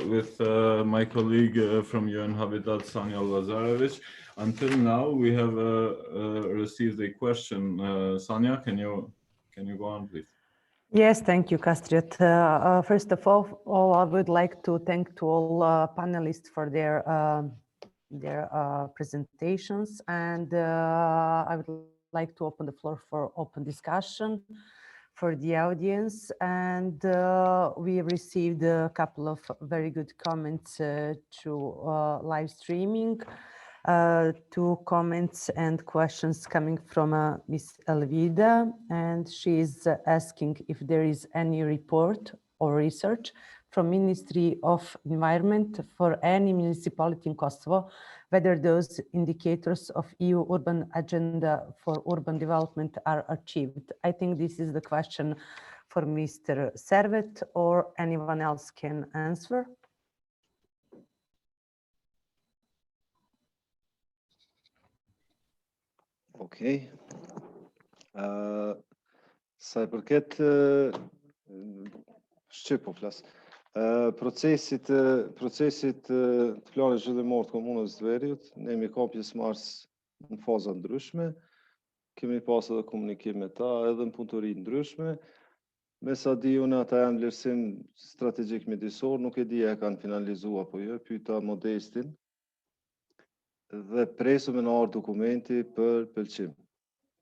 with my colleague from UN Habitat, Sanja Lazarevic. Until now, we have received a question. Sanja, can you go on, please? Yes, thank you, Kastriot. First of all, I would like to thank to all panelists for their presentations, and I would like to open the floor for open discussion for the audience. And we received a couple of very good comments through live streaming. 2 comments and questions coming from Ms. Elvida, and she is asking if there is any report or research from Ministry of Environment for any municipality in Kosovo, whether those indicators of EU urban agenda for urban development are achieved. I think this is the question for Mr. Servet, or anyone else can answer. Okej. Sa i përket Shqip po flas. Procesit të planit zhvillimor të komunës së Veriut, ne jemi ka pjesëmarrës në faza ndryshme. Kemi pas edhe komunikim me ta, edhe në punëtori ndryshme. Me sa di unë ata janë vlerësim strategjik mjedisor, nuk e di e kanë finalizuar apo jo, pyeta Modestin. Dhe presu me në ardhë dokumenti për pëlqim,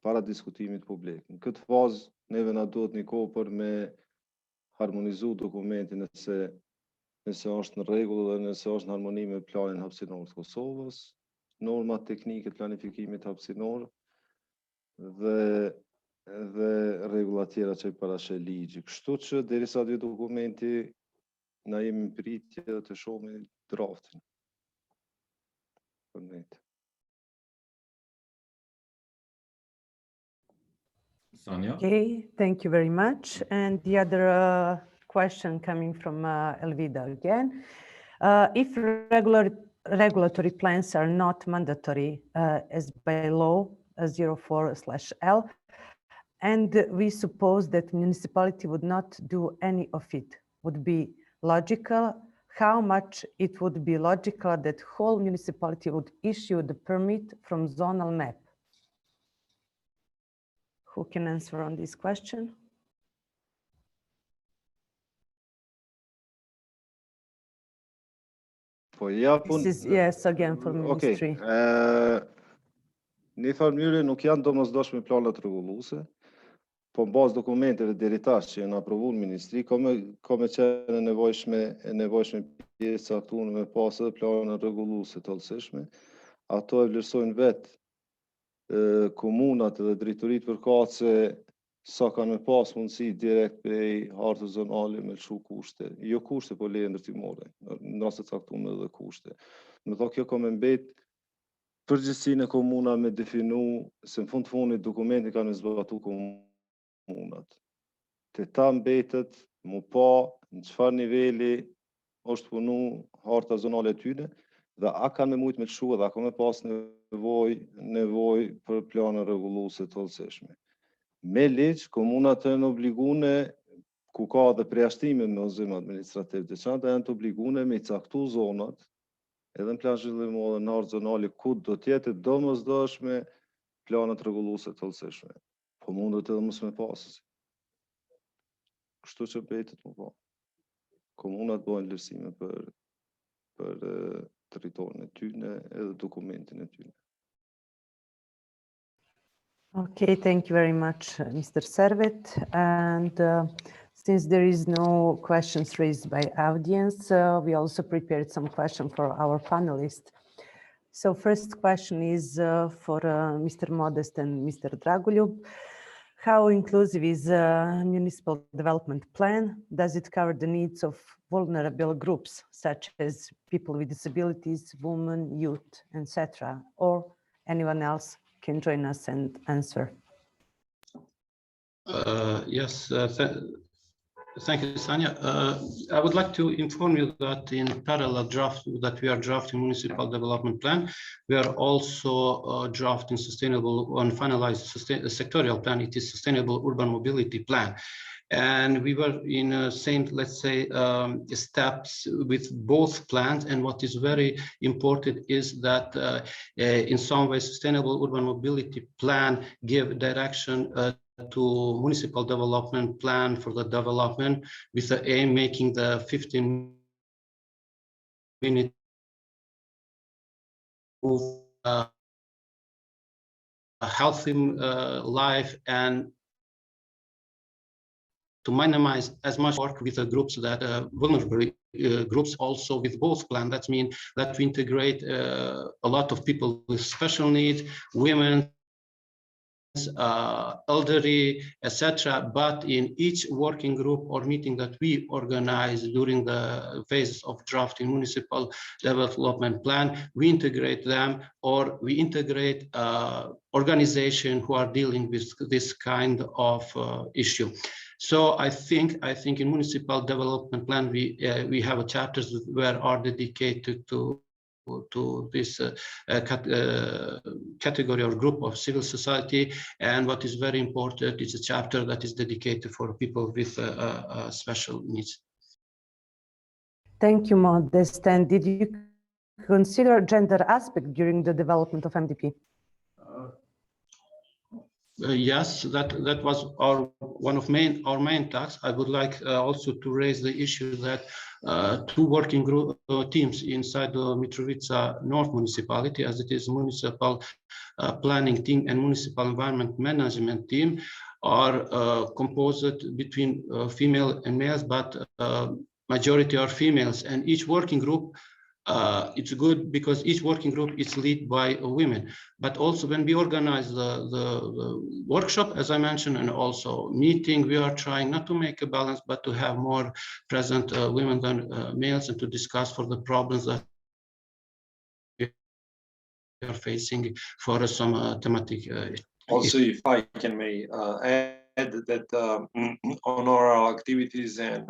para diskutimit publik. Në këtë fazë, neve na duhet një kohë për me harmonizu dokumentin nëse është në rregull dhe nëse është në harmoni me planin hapësinor të Kosovës, normat teknike të planifikimit hapësinor dhe rregullat tjera që i parashë ligji. Kështu që derisa dy dokumenti na jemi në pritje dhe të shohim draftin. Sanja? Okay, thank you very much. And the other question coming from Elvida again. If regulatory plans are not mandatory as by law 04/L, and we suppose that municipality would not do any of it, would be logical? How much it would be logical that whole municipality would issue the permit from zonal map? Who can answer on this question? This is, yes, again for ministry. Në farë mënyrë nuk janë domosdoshme planet rregulluese, po në bazë dokumenteve deri tash që janë aprovuar në ministri, ka me qenë e nevojshme pjesë caktuar me pas edhe plane rregulluese të hollësishme. Ato e vlerësojnë vetë komunat dhe drejtoritë përkatëse sa kanë me pas mundësi direkt prej hartës zonale me lëshu kushte. Jo kushte, po leje ndërtimore, në raste caktuar edhe kushte. Me thonë kjo ka me mbet përgjegjësinë e komuna me definu se në fundit dokumenti kanë zbatu komunat. Te ta mbetet mu pa në çfarë niveli është punu harta zonale tyne dhe a kanë me mujt me lëshu dhe a kanë me pas nevoj për plane rregulluese të hollësishme. Me ligj, komunat janë obligune, ku ka dhe përjashtime në udhëzim administrativ të veçanta, janë të obligune me caktu zonat, edhe në plan zhvillimor dhe në hartë zonale, ku do t'jetë domosdoshme planet rregulluese të hollësishme. Po mundet edhe mos me pasë. Kështu që betet më pa. Komunat bojnë vlerësime për territorin e tyne edhe dokumentin e tyne. Okay, thank you very much, Mr. Servet. And since there is no questions raised by audience, we also prepared some questions for our panelists. So first question is for Mr. Modest and Mr. Dragoljub. How inclusive is a municipal development plan? Does it cover the needs of vulnerable groups, such as people with disabilities, women, youth, etc.? Or anyone else can join us and answer. Yes, thank you, Sanya. I would like to inform you that in parallel draft that we are drafting municipal development plan, we are also drafting sustainable and finalized sectorial plan. It is sustainable urban mobility plan. And we were in same, let's say, steps with both plans. And what is very important is that in some way, sustainable urban mobility plan give direction to municipal development plan for the development with the aim making the 15-minute move a healthy life and to minimize as much work with the groups that vulnerable groups also with both plans. That means that we integrate a lot of people with special needs, women, elderly, etc. But in each working group or meeting that we organize during the phase of drafting municipal development plan, we integrate them or we integrate organizations who are dealing with this kind of issue. So I think in municipal development plan we have chapters where are dedicated to this category or group of civil society, and what is very important is a chapter that is dedicated for people with special needs. Thank you, Modest. And did you consider gender aspect during the development of MDP? Yes, that was one of our main tasks. I would like also to raise the issue that two working group teams inside the Mitrovica North municipality, as it is municipal planning team and municipal environment management team, are composed between female and males, but majority are females, and each working group it's good because each working group is led by women. But also when we organize the workshop, as I mentioned, and also meeting, we are trying not to make a balance, but to have more present women than males and to discuss for the problems that we are facing for some thematic. Also, if I can may add that on our activities and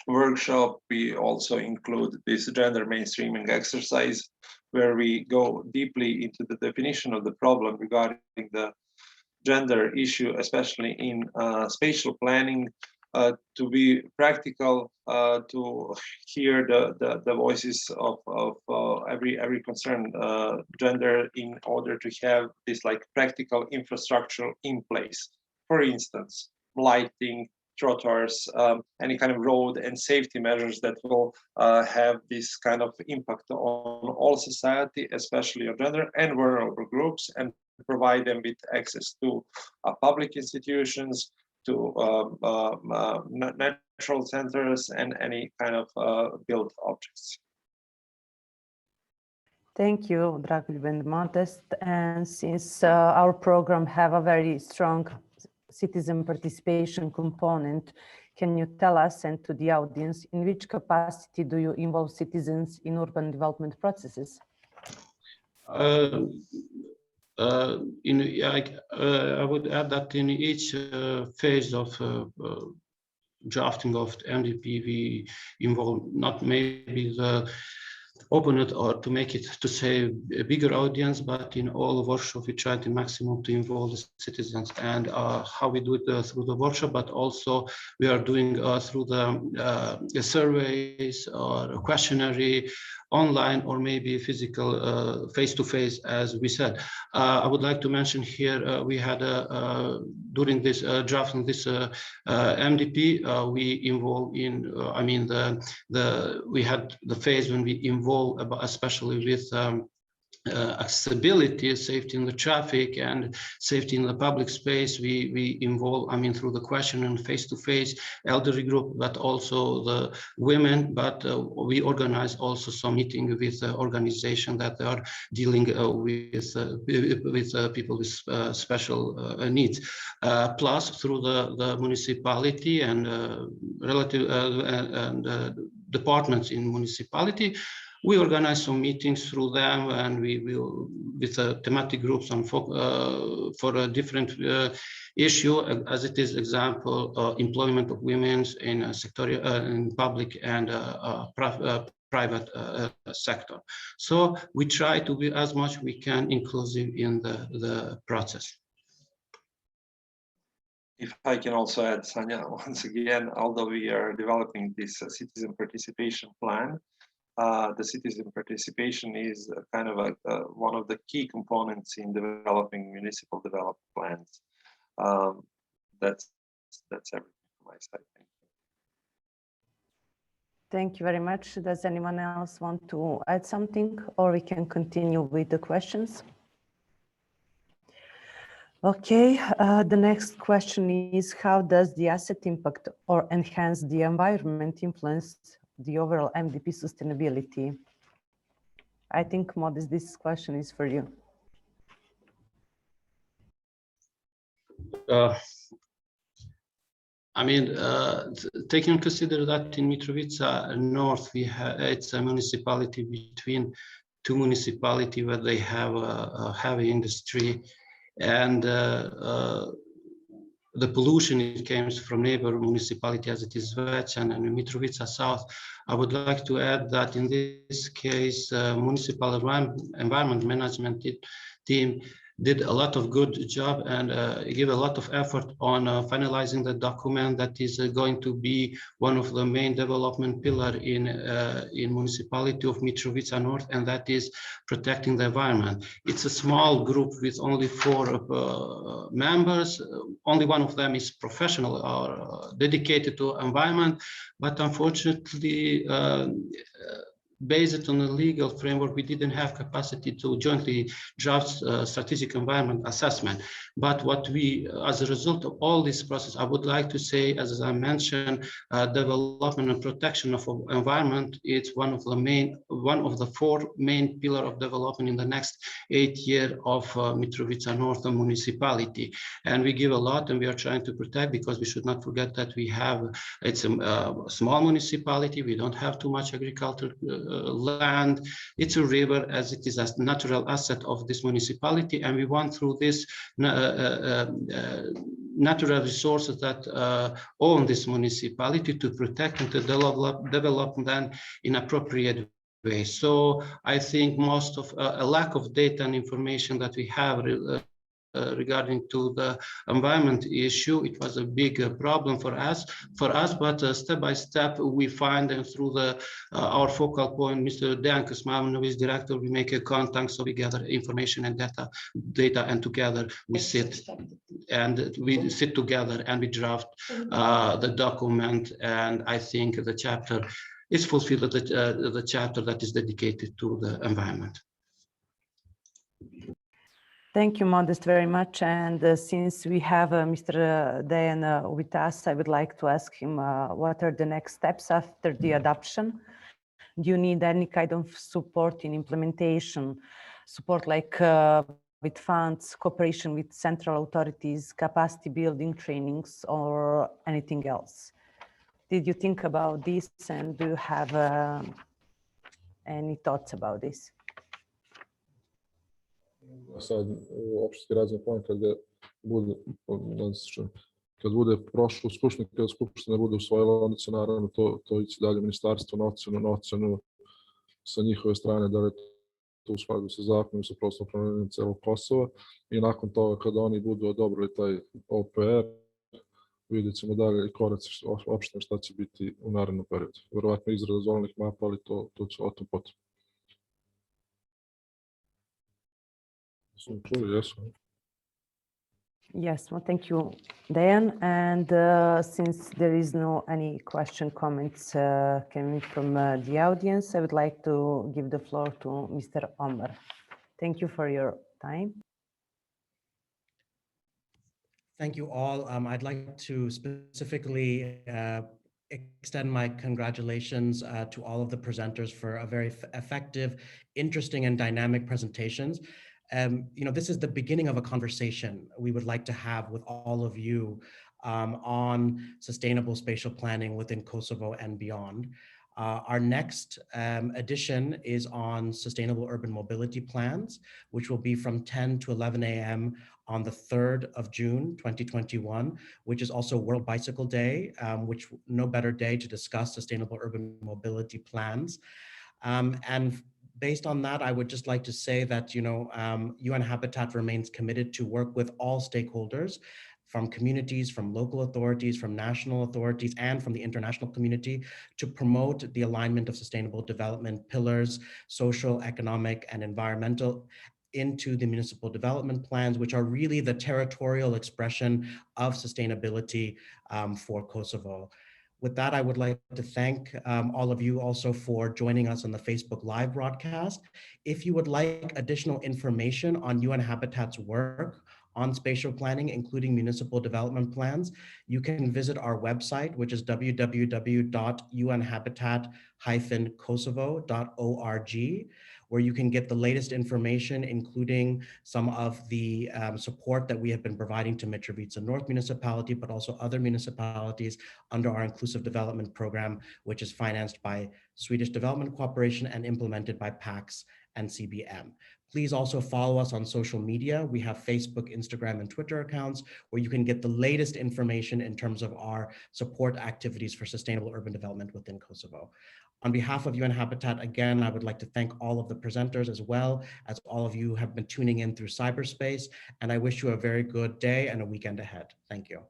workshop, we also include this gender mainstreaming exercise, where we go deeply into the definition of the problem regarding the gender issue, especially in spatial planning, to be practical, to hear the voices of every concerned gender in order to have this like practical infrastructure in place. For instance, lighting, trottoirs, any kind of road and safety measures that will have this kind of impact on all society, especially on gender and vulnerable groups, and provide them with access to public institutions, to natural centers, and any kind of built objects. Thank you, Dragoljub and Modest. And since our program have a very strong citizen participation component, can you tell us and to the audience in which capacity do you involve citizens in urban development processes? I would add that in each phase of drafting of the MDP, we involve not maybe the open it or to make it to say a bigger audience, but in all workshop we try to maximum to involve the citizens, and how we do it through the workshop, but also we are doing through the surveys or questionnaire online or maybe physical face-to-face, as we said. I would like to mention here we had during this drafting this MDP we involved in we had the phase when we involved especially with accessibility, safety in the traffic, and safety in the public space. We involve, I mean, through the question and face-to-face elderly group, but also the women. But we organize also some meeting with the organization that are dealing with people with special needs. Plus, through the municipality and departments in municipality, we organize some meetings through them, and we will with thematic groups on for a different issue, as it is example employment of women in sectorial, in public and private sector. So we try to be as much we can inclusive in the process. If I can also add, Sanja, once again, although we are developing this citizen participation plan, the citizen participation is kind of one of the key components in developing municipal development plans. That's everything from my side. Thank you. Thank you very much. Does anyone else want to add something, or we can continue with the questions? Okay, the next question is, how does the asset impact or enhance the environment influence the overall MDP sustainability? I think, Modest, this question is for you. I mean, taking into consider that in Mitrovica North, it's a municipality between two municipalities where they have a heavy industry, and the pollution, it comes from neighbor municipality as it is Petterssen and Mitrovica South. I would like to add that in this case, municipal environment management team did a lot of good job and give a lot of effort on finalizing the document that is going to be one of the main development pillar in municipality of Mitrovica North, and that is protecting the environment. It's a small group with only 4 members. Only one of them is professional or dedicated to environment, but unfortunately, based on a legal framework, we didn't have capacity to jointly draft strategic environment assessment. But what we, as a result of all this process, I would like to say, as I mentioned, development and protection of environment, it's one of the 4 main pillars of development in the next 8 years of Mitrovica North municipality. And we give a lot, and we are trying to protect, because we should not forget that it's a small municipality. We don't have too much agriculture land. It's a river, as it is a natural asset of this municipality, and we want through this natural resources that own this municipality to protect and to develop them in appropriate way. So I think most of a lack of data and information that we have regarding to the environment issue, it was a big problem for us, but step by step we find, and through our focal point, Mr. Dejan Kosmanovic, director, we make a contact, so we gather information and data, and together we sit together and we draft the document. And I think the chapter is fulfilled, the chapter that is dedicated to the environment. Thank you, Modest, very much. And since we have Mr. Dejan with us, I would like to ask him what are the next steps after the adoption? Do you need any kind of support in implementation, support like with funds, cooperation with central authorities, capacity building trainings, or anything else? Did you think about this, and do you have any thoughts about this? Sad opštinski razvojni plan kad bude prošlo Skupštinu, kada Skupština bude usvojila, onda će naravno to ići dalje ministarstvo na ocenu sa njihove strane, da li to u skladu sa zakonom i sa prostornim planiranjem celog Kosova, i nakon toga kada oni budu odobrili taj OPR, vidjet ćemo dalje koraci opštine šta će biti u narednom periodu. Verovatno izrada zonalnih mapa, ali to će o tom potom. Yes, well, thank you, Dejan. And since there is no any comments coming from the audience, I would like to give the floor to Mr. Omar. Thank you for your time. Thank you all. I'd like to specifically extend my congratulations to all of the presenters for a very effective, interesting, and dynamic presentations. This is the beginning of a conversation we would like to have with all of you on sustainable spatial planning within Kosovo and beyond. Our next edition is on sustainable urban mobility plans, which will be from 10 to 11 a.m. on the 3rd of June, 2021, which is also World Bicycle Day, which no better day to discuss sustainable urban mobility plans. And based on that, I would just like to say that, UN Habitat remains committed to work with all stakeholders, from communities, from local authorities, from national authorities, and from the international community to promote the alignment of sustainable development pillars, social, economic, and environmental, into the municipal development plans, which are really the territorial expression of sustainability for Kosovo. With that, I would like to thank all of you also for joining us on the Facebook Live broadcast. If you would like additional information on UN Habitat's work on spatial planning, including municipal development plans, you can visit our website, which is www.unhabitat-kosovo.org, where you can get the latest information, including some of the support that we have been providing to Mitrovica North Municipality, but also other municipalities under our Inclusive Development Program, which is financed by Swedish Development Cooperation and implemented by PAX and CBM. Please also follow us on social media. We have Facebook, Instagram, and Twitter accounts where you can get the latest information in terms of our support activities for sustainable urban development within Kosovo. On behalf of UN Habitat, again, I would like to thank all of the presenters as well as all of you who have been tuning in through cyberspace, and I wish you a very good day and a weekend ahead. Thank you.